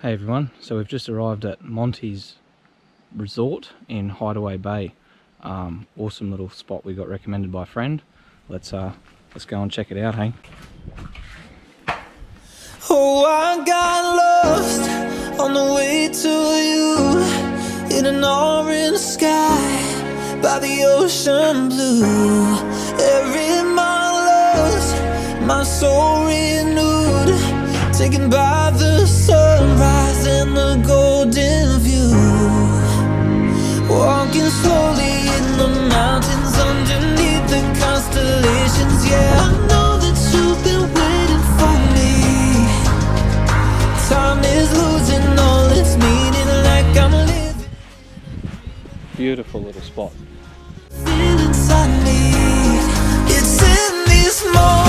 Hey everyone, so we've just arrived at Monte's resort in Hydeaway Bay. Awesome little spot we got recommended by a friend. Let's go and check it out, hey? Oh, I got lost on the way to you in an orange sky by the ocean blue. Every mile lost, my soul renewed, taken by the sunrise and the golden view. Walking slowly in the mountains underneath the constellations. Yeah, I know that you've been waiting for me. Time is losing all its meaning, like I'm living. Beautiful little spot. Feel inside me. It's in these moments